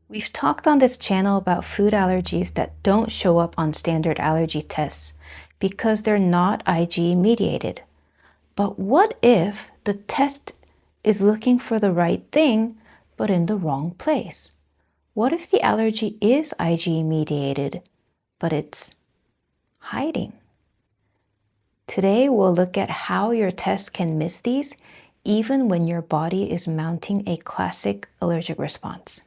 We've talked on this channel about food allergies that don't show up on standard allergy tests because they're not IgE mediated. But what if the test is looking for the right thing but in the wrong place? What if the allergy is IgE mediated but it's hiding? Today we'll look at how your test can miss these even when your body is mounting a classic allergic response.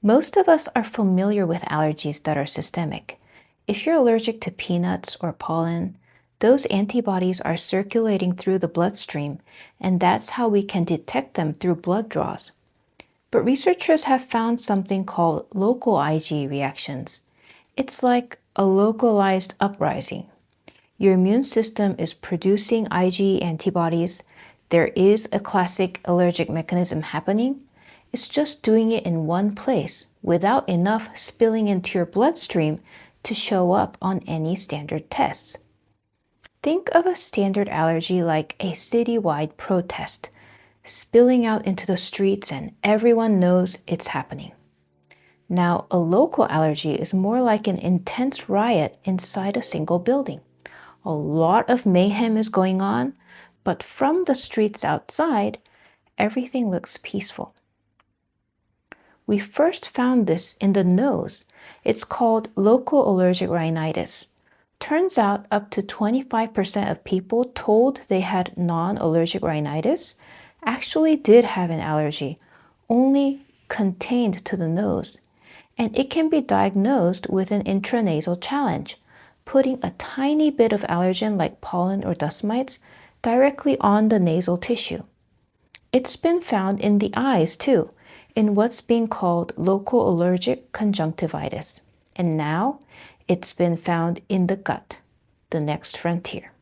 Most of us are familiar with allergies that are systemic. If you're allergic to peanuts or pollen, those antibodies are circulating through the bloodstream, and that's how we can detect them through blood draws. But researchers have found something called local IgE reactions. It's like a localized uprising. Your immune system is producing IgE antibodies. There is a classic allergic mechanism happening. It's just doing it in one place without enough spilling into your bloodstream to show up on any standard tests. Think of a standard allergy like a citywide protest, spilling out into the streets and everyone knows it's happening. Now, a local allergy is more like an intense riot inside a single building. A lot of mayhem is going on, but from the streets outside, everything looks peaceful. We first found this in the nose. It's called local allergic rhinitis. Turns out up to 25% of people told they had non-allergic rhinitis actually did have an allergy, only contained to the nose. And it can be diagnosed with an intranasal challenge, putting a tiny bit of allergen like pollen or dust mites directly on the nasal tissue. It's been found in the eyes too, in what's being called local allergic conjunctivitis. And now it's been found in the gut, the next frontier.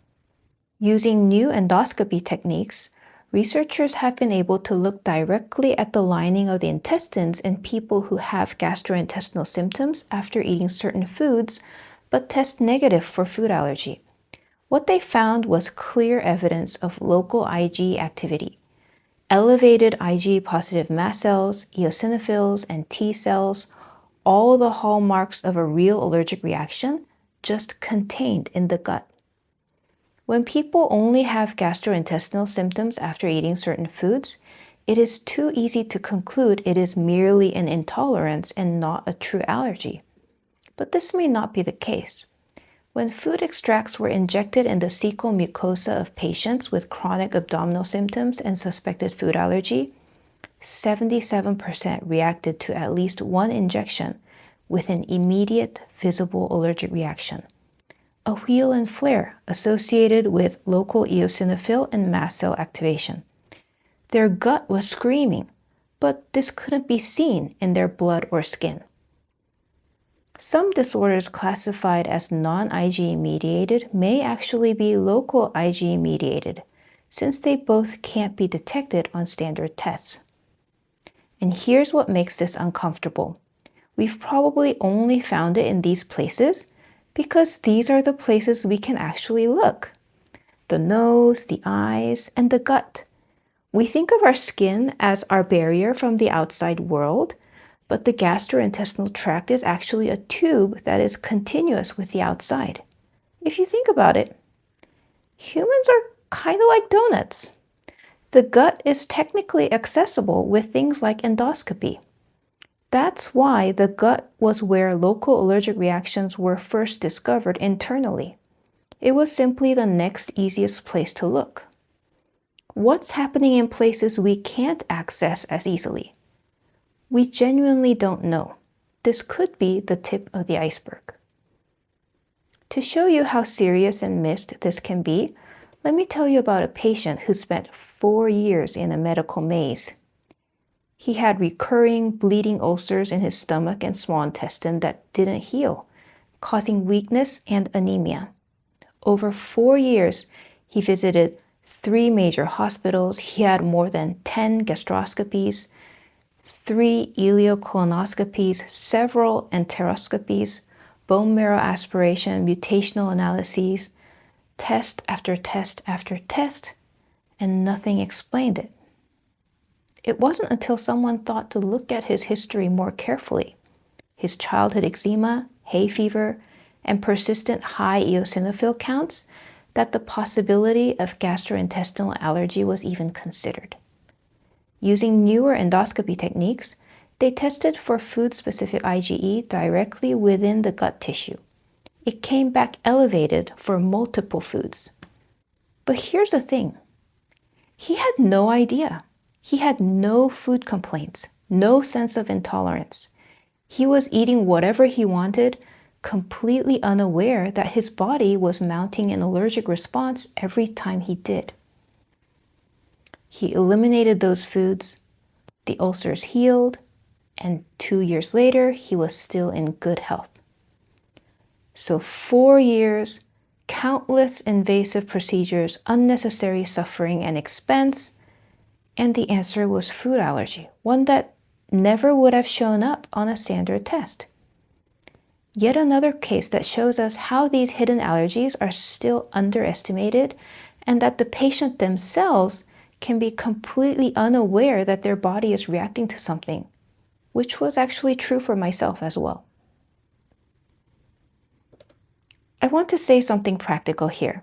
Using new endoscopy techniques, researchers have been able to look directly at the lining of the intestines in people who have gastrointestinal symptoms after eating certain foods, but test negative for food allergy. What they found was clear evidence of local IgE activity. Elevated IgE positive mast cells, eosinophils, and T cells, all the hallmarks of a real allergic reaction, just contained in the gut. When people only have gastrointestinal symptoms after eating certain foods, it is too easy to conclude it is merely an intolerance and not a true allergy. But this may not be the case. When food extracts were injected in the cecal mucosa of patients with chronic abdominal symptoms and suspected food allergy, 77% reacted to at least one injection with an immediate visible allergic reaction, a wheal and flare associated with local eosinophil and mast cell activation. Their gut was screaming, but this couldn't be seen in their blood or skin. Some disorders classified as non-IgE mediated may actually be local IgE mediated, since they both can't be detected on standard tests. And here's what makes this uncomfortable. We've probably only found it in these places because these are the places we can actually look: the nose, the eyes, and the gut. We think of our skin as our barrier from the outside world, but the gastrointestinal tract is actually a tube that is continuous with the outside. If you think about it, humans are kind of like donuts. The gut is technically accessible with things like endoscopy. That's why the gut was where local allergic reactions were first discovered internally. It was simply the next easiest place to look. What's happening in places we can't access as easily? We genuinely don't know. This could be the tip of the iceberg. To show you how serious and missed this can be, let me tell you about a patient who spent 4 years in a medical maze. He had recurring bleeding ulcers in his stomach and small intestine that didn't heal, causing weakness and anemia. Over 4 years, he visited 3 major hospitals. He had more than 10 gastroscopies, 3 ileocolonoscopies, several enteroscopies, bone marrow aspiration, mutational analyses, test after test after test, and nothing explained it. It wasn't until someone thought to look at his history more carefully, his childhood eczema, hay fever, and persistent high eosinophil counts, that the possibility of gastrointestinal allergy was even considered. Using newer endoscopy techniques, they tested for food-specific IgE directly within the gut tissue. It came back elevated for multiple foods. But here's the thing. He had no idea. He had no food complaints, no sense of intolerance. He was eating whatever he wanted, completely unaware that his body was mounting an allergic response every time he did. He eliminated those foods, the ulcers healed, and 2 years later, he was still in good health. So 4 years, countless invasive procedures, unnecessary suffering and expense, and the answer was food allergy, one that never would have shown up on a standard test. Yet another case that shows us how these hidden allergies are still underestimated and that the patient themselves can be completely unaware that their body is reacting to something, which was actually true for myself as well. I want to say something practical here.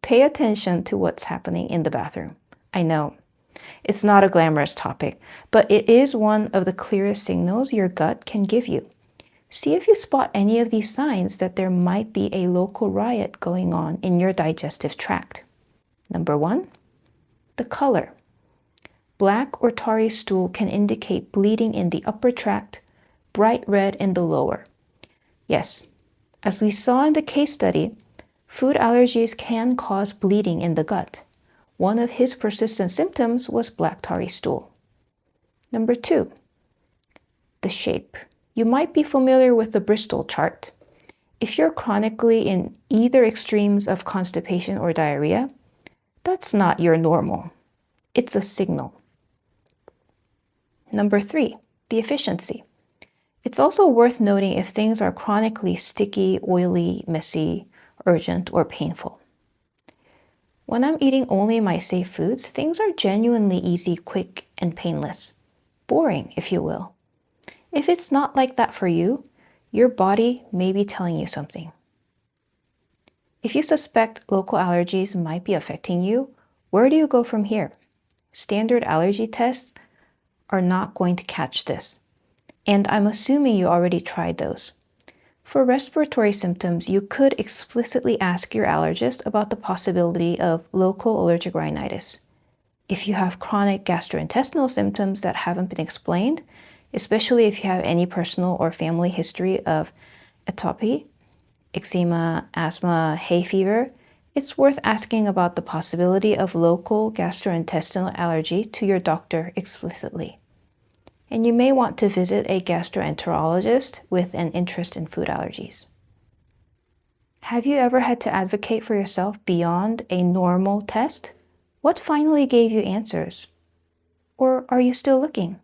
Pay attention to what's happening in the bathroom. I know, it's not a glamorous topic, but it is one of the clearest signals your gut can give you. See if you spot any of these signs that there might be a local riot going on in your digestive tract. Number 1, the color. Black or tarry stool can indicate bleeding in the upper tract, bright red in the lower. Yes, as we saw in the case study, food allergies can cause bleeding in the gut. One of his persistent symptoms was black tarry stool. Number 2, the shape. You might be familiar with the Bristol chart. If you're chronically in either extremes of constipation or diarrhea, that's not your normal. It's a signal. Number 3, the efficiency. It's also worth noting if things are chronically sticky, oily, messy, urgent, or painful. When I'm eating only my safe foods, things are genuinely easy, quick, and painless. Boring, if you will. If it's not like that for you, your body may be telling you something. If you suspect local allergies might be affecting you, where do you go from here? Standard allergy tests are not going to catch this. And I'm assuming you already tried those. For respiratory symptoms, you could explicitly ask your allergist about the possibility of local allergic rhinitis. If you have chronic gastrointestinal symptoms that haven't been explained, especially if you have any personal or family history of atopy, eczema, asthma, hay fever, it's worth asking about the possibility of local gastrointestinal allergy to your doctor explicitly. And you may want to visit a gastroenterologist with an interest in food allergies. Have you ever had to advocate for yourself beyond a normal test? What finally gave you answers? Or are you still looking?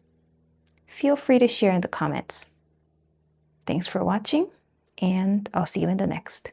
Feel free to share in the comments. Thanks for watching, and I'll see you in the next.